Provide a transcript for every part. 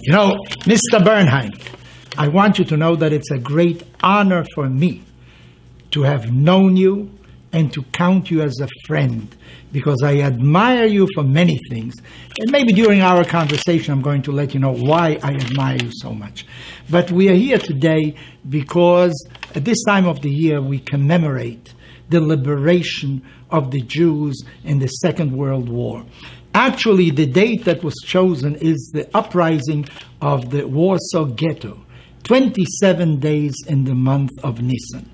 You know, Mr. Bernheim, I want you to know that it's a great honor for me to have known you and to count you as a friend, because I admire you for many things. And maybe during our conversation, I'm going to let you know why I admire you so much. But we are here today because at this time of the year, we commemorate the liberation of the Jews in the Second World War. Actually, the date that was chosen is the uprising of the Warsaw Ghetto, 27 days in the month of Nisan.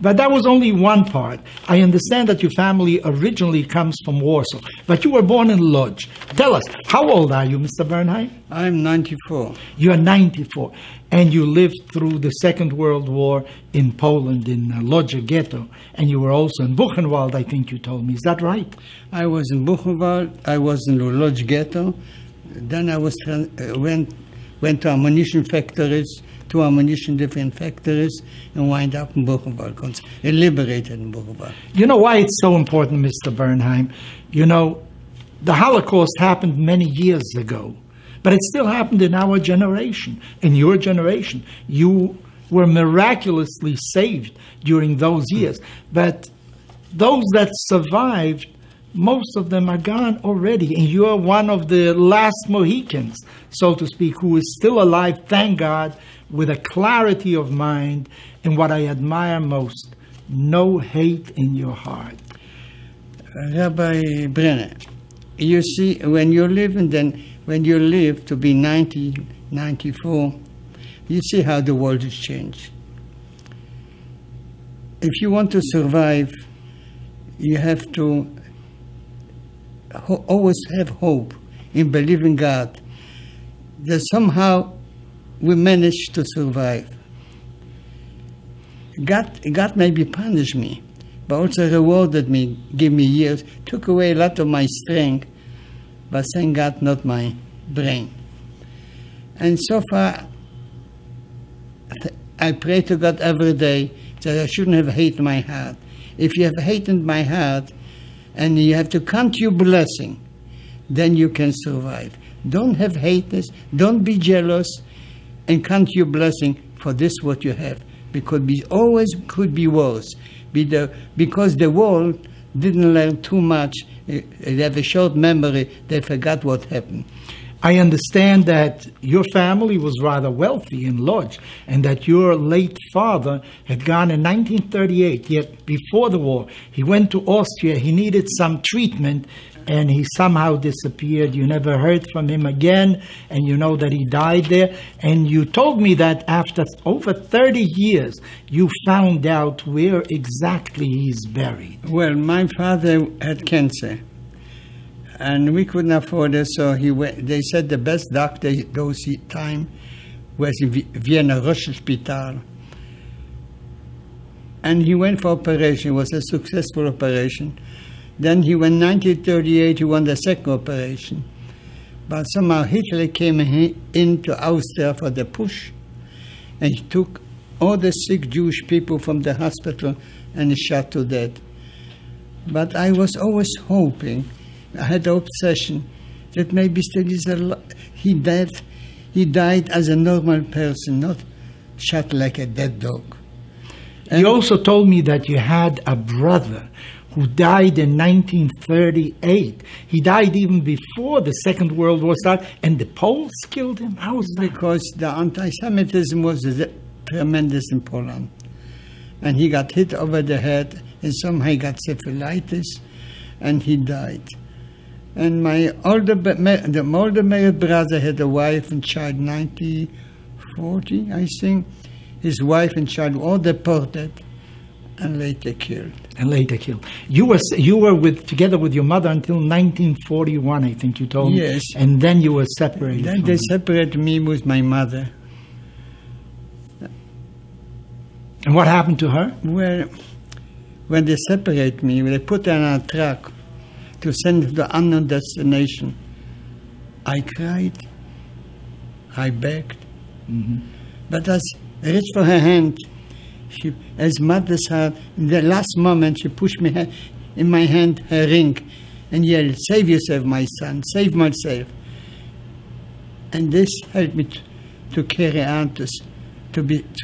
But that was only one part. I understand that your family originally comes from Warsaw, but you were born in Lodz. Tell us, how old are you, Mr. Bernheim? I'm 94. You are 94, and you lived through the Second World War in Poland, in Lodz Ghetto, and you were also in Buchenwald, I think you told me. Is that right? I was in Buchenwald, I was in the Lodz Ghetto, then I was went to ammunition factories, different factories, and wind up in Buchenwald, liberated in Buchenwald. You know why it's so important, Mr. Bernheim? You know, the Holocaust happened many years ago, but it still happened in our generation, in your generation. You were miraculously saved during those years, but those that survived, most of them are gone already, and you are one of the last Mohicans, so to speak, who is still alive, thank God, with a clarity of mind, and what I admire most, no hate in your heart. Rabbi Brenner, you see, when you live to be 90, 94, you see how the world has changed. If you want to survive, you have to always have hope in believing God, that somehow we manage to survive. God maybe punished me, but also rewarded me, gave me years, took away a lot of my strength, but thank God, not my brain. And so far, I pray to God every day that I shouldn't have hated my heart. If you have hated my heart, and you have to count your blessing, then you can survive. Don't have haters, don't be jealous, and count your blessing for this what you have, because it always could be worse. Because the world didn't learn too much, they have a short memory, they forgot what happened. I understand that your family was rather wealthy in Lodz, and that your late father had gone in 1938, yet before the war, he went to Austria, he needed some treatment, and he somehow disappeared. You never heard from him again, and you know that he died there. And you told me that after over 30 years, you found out where exactly he's buried. Well, my father had cancer, and we couldn't afford it, so they said the best doctor those time was in Vienna Rosh Hospital. And he went for operation. It was a successful operation. Then he went 1938, he won the second operation. But somehow Hitler came into Austria for the push, and he took all the sick Jewish people from the hospital and he shot to death. But I was always hoping, I had the obsession that maybe still he's alive. He died as a normal person, not shot like a dead dog. And you also told me that you had a brother who died in 1938. He died even before the Second World War started, and the Poles killed him. How was that? Because the anti-Semitism was tremendous in Poland. And he got hit over the head, and somehow he got syphilitis, and he died. And my older married brother had a wife and child, 1940, I think. His wife and child were all deported and later killed. You were together with your mother until 1941, I think you told me. Yes. And then you were separated. Then they separated me with my mother. And what happened to her? Well, when they separated me, they put her on a truck to send to the unknown destination. I cried. I begged. Mm-hmm. But as I reached for her hand, as mother's heart, in the last moment, she pushed me in my hand her ring and yelled, "Save yourself, my son, save myself." And this helped me to carry on to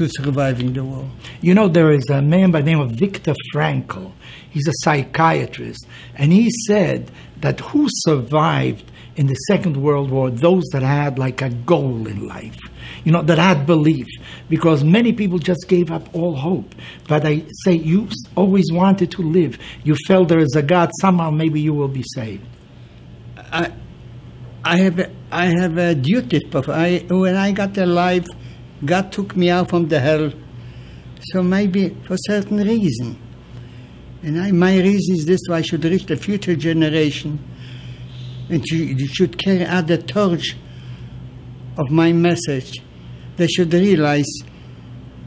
surviving the war. You know, there is a man by the name of Viktor Frankl. He's a psychiatrist, and he said that who survived in the Second World War, those that had like a goal in life, you know, that had belief, because many people just gave up all hope. But I say, you always wanted to live. You felt there is a God, somehow maybe you will be saved. I have a duty. When I got alive, God took me out from the hell. So maybe for certain reason. And my reason is this: I should reach the future generation, and you should carry out the torch of my message. They should realize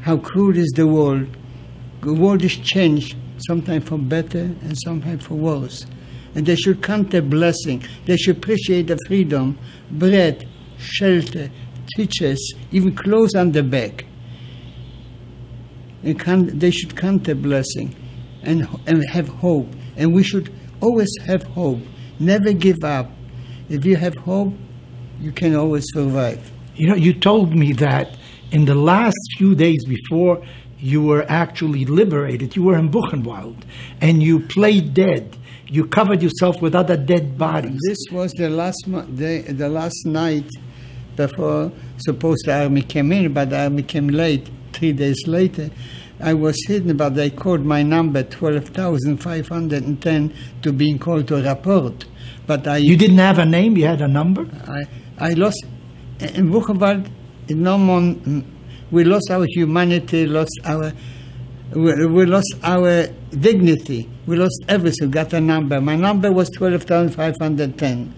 how cruel is the world. The world is changed, sometimes for better and sometimes for worse. And they should count the blessing. They should appreciate the freedom, bread, shelter, teachers, even clothes on the back. They should count the blessing and have hope. And we should always have hope. Never give up. If you have hope, you can always survive. You know, you told me that in the last few days before you were actually liberated, you were in Buchenwald, and you played dead. You covered yourself with other dead bodies. This was the last night before, suppose the army came in, but the army came late, 3 days later. I was hidden, but they called my number, 12,510, to being called to report. But you didn't have a name, you had a number? I lost, in Buchenwald, we lost our humanity, we lost our dignity, we lost everything, got a number. My number was 12,510.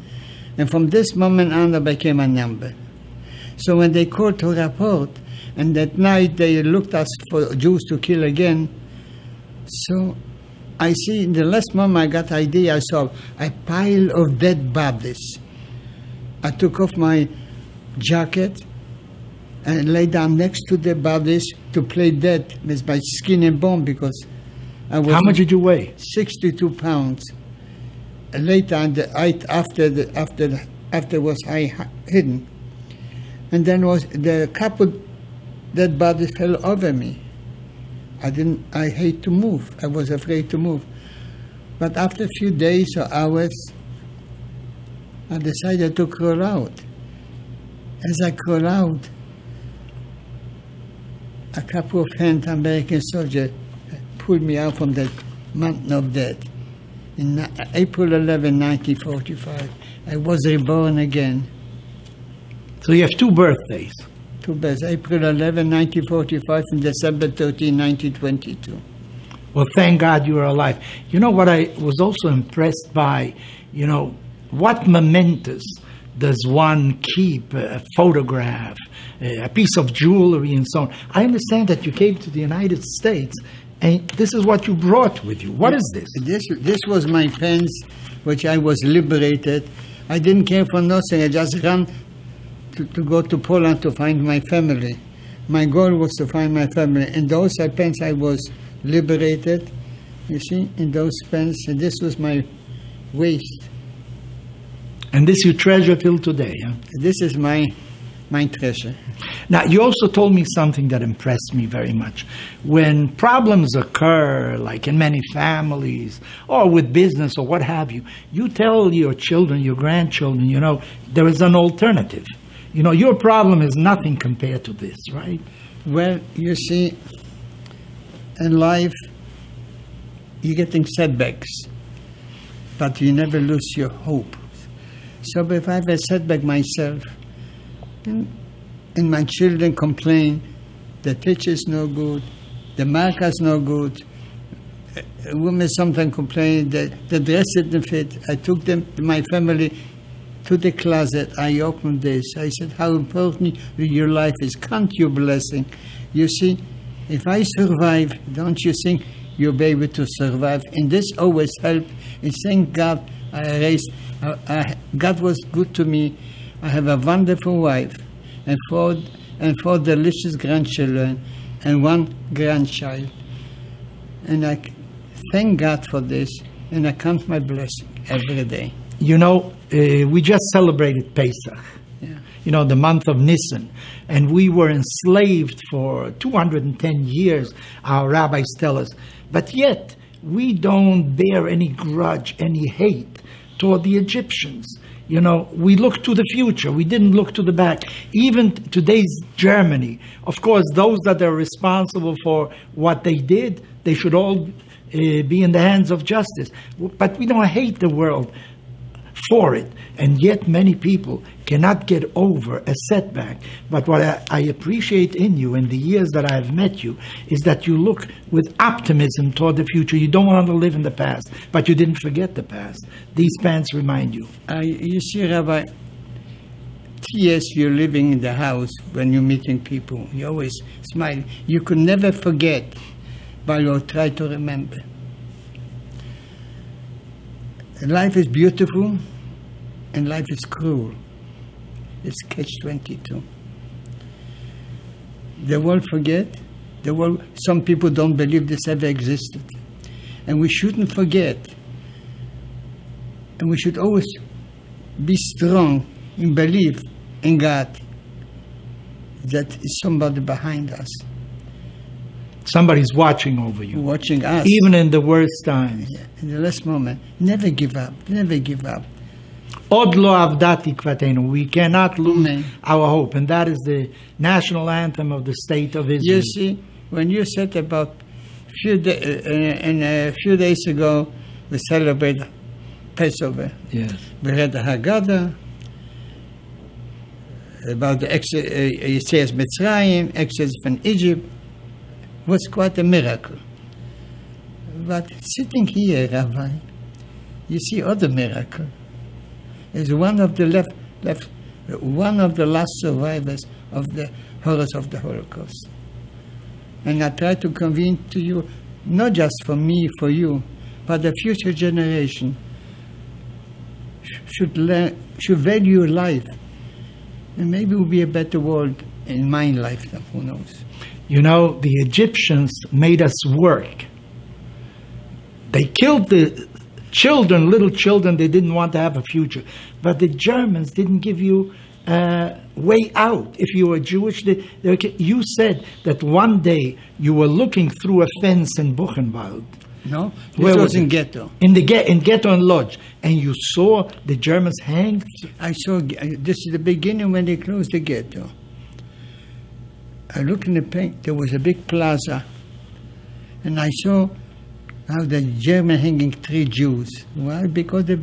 And from this moment on, I became a number. So when they called to report, and that night they looked us for Jews to kill again, so I see in the last moment I got idea, I saw a pile of dead bodies. I took off my jacket and lay down next to the bodies to play dead with my skin and bone, because I was... How much did you weigh? 62 pounds. Later, after was I hidden, and then was the couple dead bodies fell over me. I hate to move. I was afraid to move, but after a few days or hours, I decided to crawl out. As I crawl out, a couple of hands, American soldiers, pulled me out from that mountain of death. In April 11, 1945, I was reborn again. So you have two birthdays. Two birthdays, April 11, 1945, and December 13, 1922. Well, thank God you are alive. You know what I was also impressed by, you know, what mementos does one keep, a photograph, a piece of jewelry and so on. I understand that you came to the United States and this is what you brought with you. What is this? This was my pens, which I was liberated. I didn't care for nothing. I just ran to go to Poland to find my family. My goal was to find my family. In those pens I was liberated, you see, in those pens. And this was my waist. And this you treasure till today, huh? This is my treasure. Now, you also told me something that impressed me very much. When problems occur, like in many families, or with business, or what have you, you tell your children, your grandchildren, you know, there is an alternative. You know, your problem is nothing compared to this, right? Well, you see, in life, you're getting setbacks, but you never lose your hope. So if I have a setback myself, and my children complain, the teacher's no good, the marker's no good, women sometimes complain that the dress didn't fit. I took them, my family, to the closet. I opened this. I said, how important your life is. Count your blessing. You see, if I survive, don't you think you'll be able to survive? And this always helped. And thank God God was good to me. I have a wonderful wife and four delicious grandchildren and one grandchild. And I thank God for this, and I count my blessing every day. You know, we just celebrated Pesach. Yeah. the month of Nisan. And we were enslaved for 210 years, our rabbis tell us. But yet, we don't bear any grudge, any hate toward the Egyptians. We look to the future. We didn't look to the back. Even today's Germany, of course, those that are responsible for what they did, they should all be in the hands of justice. But we don't hate the world for it. And yet many people cannot get over a setback. But what I appreciate in you in the years that I've met you is that you look with optimism toward the future. You don't want to live in the past, but you didn't forget the past. These pants remind you. You see, Rabbi, 3 years you're living in the house when you're meeting people. You always smile. You could never forget, but you'll try to remember. Life is beautiful and life is cruel. It's catch-22. The world forget. Some people don't believe this ever existed. And we shouldn't forget. And we should always be strong in belief in God that is somebody behind us. Somebody's watching over you. Watching us. Even in the worst times. Yeah, in the last moment. Never give up. Never give up. Od lo avdat tikvatenu. We cannot lose Amen. our hope. And that is the national anthem of the state of Israel. You see, when you said about a few days ago, we celebrated Passover. Yes. We read the Haggadah about the Yetzias Mitzrayim, Exodus from Egypt. Was quite a miracle. But sitting here, Rabbi, you see other miracle. Is one of the one of the last survivors of the horrors of the Holocaust. And I try to convey to you, not just for me, for you, but the future generation should value life, and maybe it will be a better world in my lifetime. Who knows? The Egyptians made us work. They killed the children, little children. They didn't want to have a future. But the Germans didn't give you a way out. If you were Jewish, you said that one day you were looking through a fence in Buchenwald. No, Where it was in it? Ghetto. In Ghetto and Lodge. And you saw the Germans hanged. I saw, this is the beginning when they closed the Ghetto. I looked in the paint, there was a big plaza, and I saw how the German hanging 3 Jews. Why? Because they're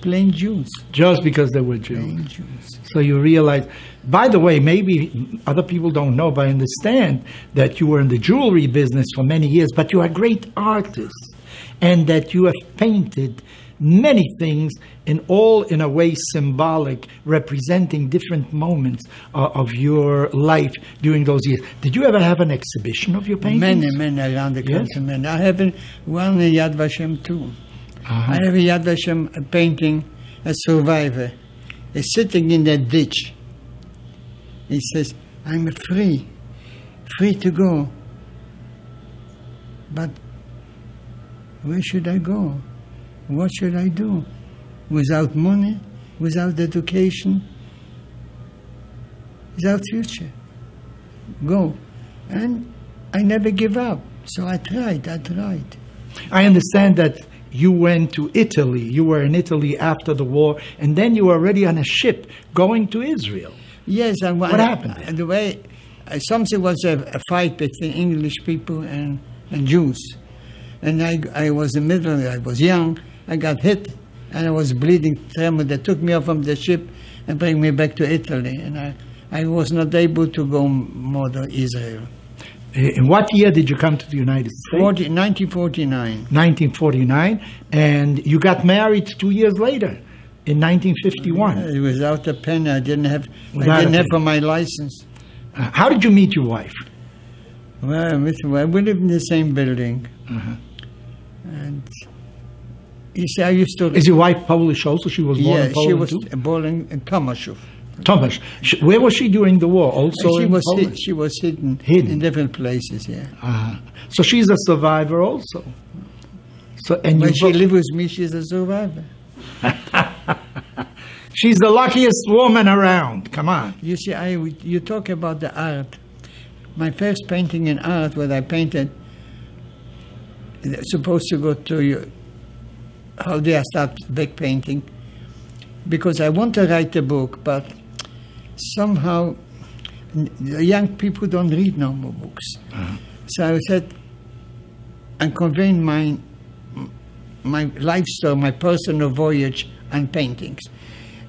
plain Jews. Just because they were Jews. Plain Jews. So you realize, by the way, maybe other people don't know, but I understand that you were in the jewelry business for many years, but you are a great artist, and that you have painted many things in a way symbolic, representing different moments of your life during those years. Did you ever have an exhibition of your paintings? Many around the Yes. country. I have one in Yad Vashem too. I have a Yad Vashem painting, a survivor. He's sitting in that ditch. He says, I'm free to go. But where should I go? What should I do? Without money, without education, without future. Go. And I never give up. So I tried. I understand that you went to Italy. You were in Italy after the war, and then you were already on a ship going to Israel. Yes. What happened? The way, something was a fight between English people and Jews. And I was in the middle, I was young, I got hit, and I was bleeding tremor. They took me off from the ship and bring me back to Italy. And I was not able to go more to Israel. In what year did you come to the United States? 1949. 1949. And you got married 2 years later, in 1951. Without a pen, I didn't have for my license. How did you meet your wife? Well, we lived in the same building. Uh-huh. And you see, I used to... Is your wife Polish also? She was born in Poland she was too? born in Tomaszów. Tomasz. Where was she during the war? Also in Poland? She was hidden in different places, yeah. Uh-huh. So she's a survivor also. So, and when she lived with me, she's a survivor. She's the luckiest woman around. Come on. You see, you talk about the art. My first painting in art, what I painted, supposed to go to you. How did I start big painting? Because I want to write a book, but somehow the young people don't read no more books. Uh-huh. So I said, I'm conveying my life story, my personal voyage and paintings.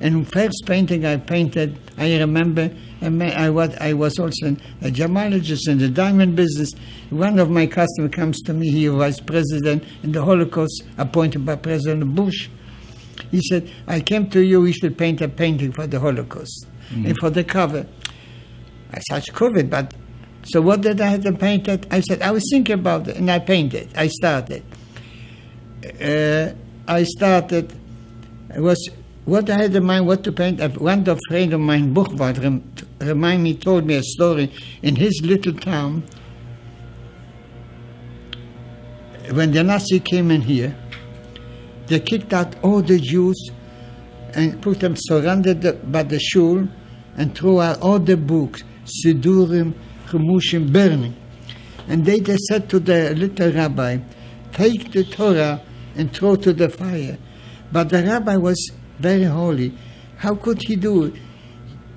And first painting I painted, I remember, I was also a gemologist in the diamond business. One of my customers comes to me, he was president in the Holocaust, appointed by President Bush. He said, I came to you, we should paint a painting for the Holocaust. Mm-hmm. And for the cover. I said, COVID, but so what did I have to paint it? I said, I was thinking about it, and I painted. I started. What I had in mind, what to paint. One friend of mine, Buchwald, told me a story in his little town. When the Nazi came in here, they kicked out all the Jews and put them surrounded by the shul and threw out all the books, Sidurim, Chemushim, burning. And they said to the little rabbi, take the Torah and throw to the fire. But the rabbi was very holy. How could he do it?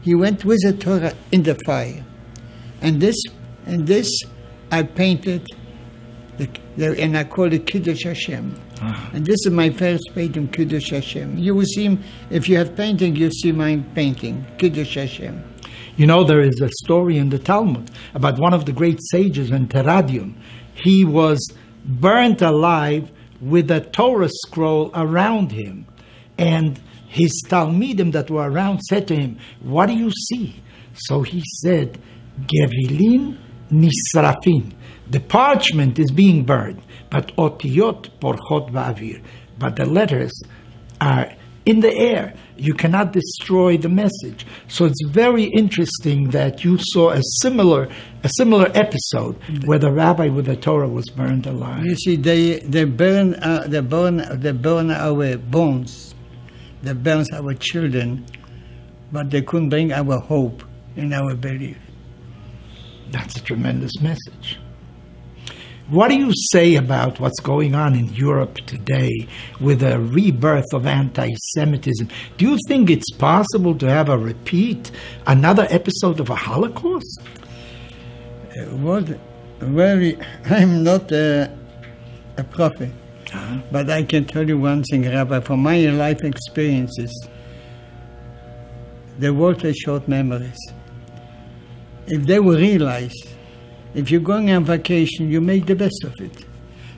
He went with the Torah in the fire. And this I painted, and I call it Kiddush Hashem. Uh-huh. And this is my first painting, Kiddush Hashem. You will see him, if you have painting, you'll see my painting, Kiddush Hashem. You know, there is a story in the Talmud about one of the great sages in Teradium. He was burnt alive with a Torah scroll around him. And his Talmidim that were around said to him, what do you see? So he said, Gevilin Nisrafin. The parchment is being burned, but otiyot porchot ba'avir. But the letters are in the air. You cannot destroy the message. So it's very interesting that you saw a similar episode where the rabbi with the Torah was burned alive. You see, they burn our bones, they burn our children, but they couldn't bring our hope and our belief. That's a tremendous message. What do you say about what's going on in Europe today with a rebirth of anti-Semitism? Do you think it's possible to have a repeat, another episode of a Holocaust? I'm not a prophet, but I can tell you one thing, Rabbi, from my life experiences, the world has short memories. If they will realize, if you're going on vacation, you make the best of it.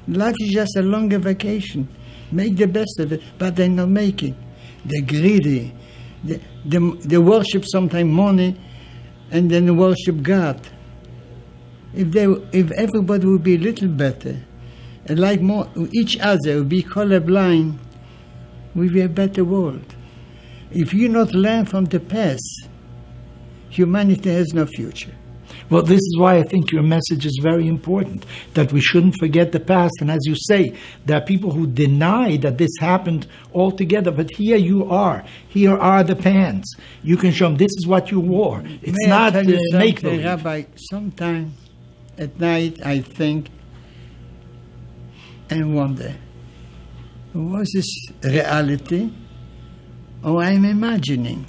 Life is just a longer vacation. Make the best of it, but they're not making. They're greedy. They worship sometimes money, and then they worship God. If everybody would be a little better, and like more each other, would be colorblind, we'd be a better world. If you not learn from the past, humanity has no future. Well, this is why I think your message is very important, that we shouldn't forget the past. And as you say, there are people who deny that this happened altogether, but here you are. Here are the pants. You can show them this is what you wore. It's not make-believe. Rabbi, sometime at night I think and wonder, was this reality or I'm imagining?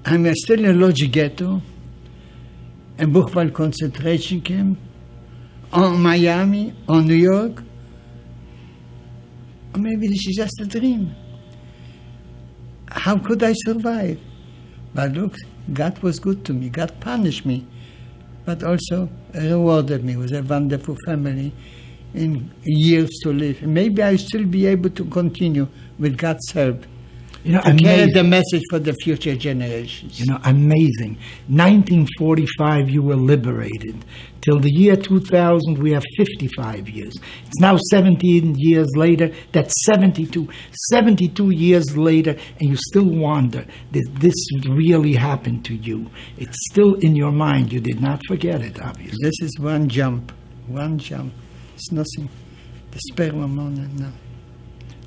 I'm still in Lodge Ghetto, in Buchwald concentration camp, or Miami, or New York. Or maybe this is just a dream. How could I survive? But look, God was good to me. God punished me, but also rewarded me with a wonderful family and years to live. And maybe I'll still be able to continue with God's help. You know, to carry the message for the future generations. You know, amazing. 1945, you were liberated. Till the year 2000, we have 55 years. It's now 17 years later. That's 72. 72 years later, and you still wonder, did this really happen to you? It's still in your mind. You did not forget it, obviously. This is one jump. One jump. It's nothing. The sperm moment now.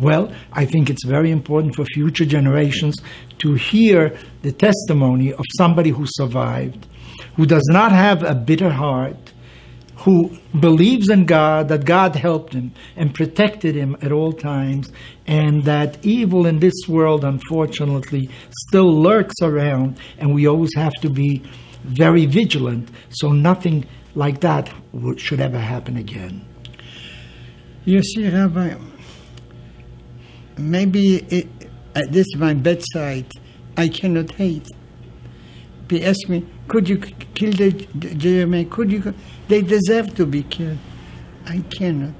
Well, I think it's very important for future generations to hear the testimony of somebody who survived, who does not have a bitter heart, who believes in God, that God helped him and protected him at all times, and that evil in this world, unfortunately, still lurks around, and we always have to be very vigilant so nothing like that should ever happen again. You see, Rabbi, maybe at this my bedside, I cannot hate. They ask me, could you kill the Jeremiah? Could you? They deserve to be killed. I cannot.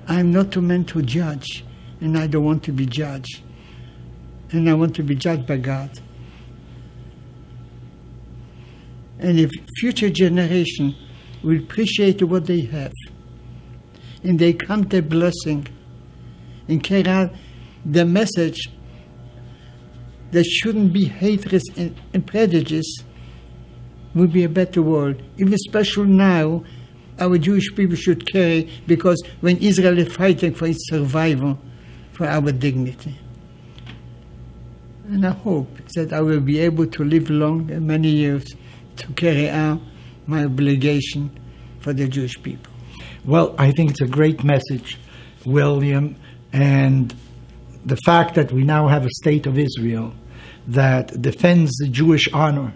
I'm not meant to judge, and I don't want to be judged. And I want to be judged by God. And if future generation will appreciate what they have, and they count their blessing, and carry out the message, there shouldn't be hatred and prejudice, would be a better world. Even special now, our Jewish people should carry, because when Israel is fighting for its survival, for our dignity. And I hope that I will be able to live long and many years to carry out my obligation for the Jewish people. Well, I think it's a great message, William, and the fact that we now have a state of Israel that defends the Jewish honor,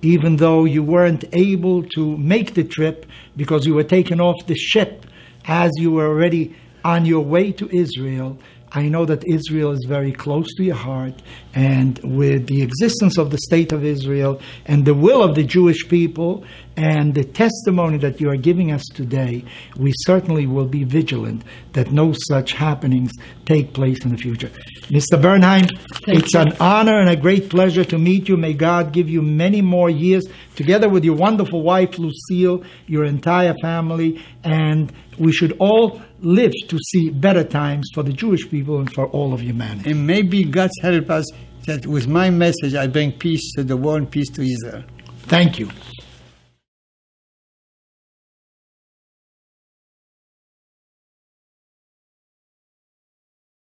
even though you weren't able to make the trip because you were taken off the ship as you were already on your way to Israel. I know that Israel is very close to your heart, and with the existence of the State of Israel and the will of the Jewish people and the testimony that you are giving us today, we certainly will be vigilant that no such happenings take place in the future. Mr. Bernheim, it's an honor and a great pleasure to meet you. May God give you many more years together with your wonderful wife, Lucille, your entire family, and we should all live to see better times for the Jewish people and for all of humanity. And maybe God's help us that with my message I bring peace to the world and peace to Israel. Thank you.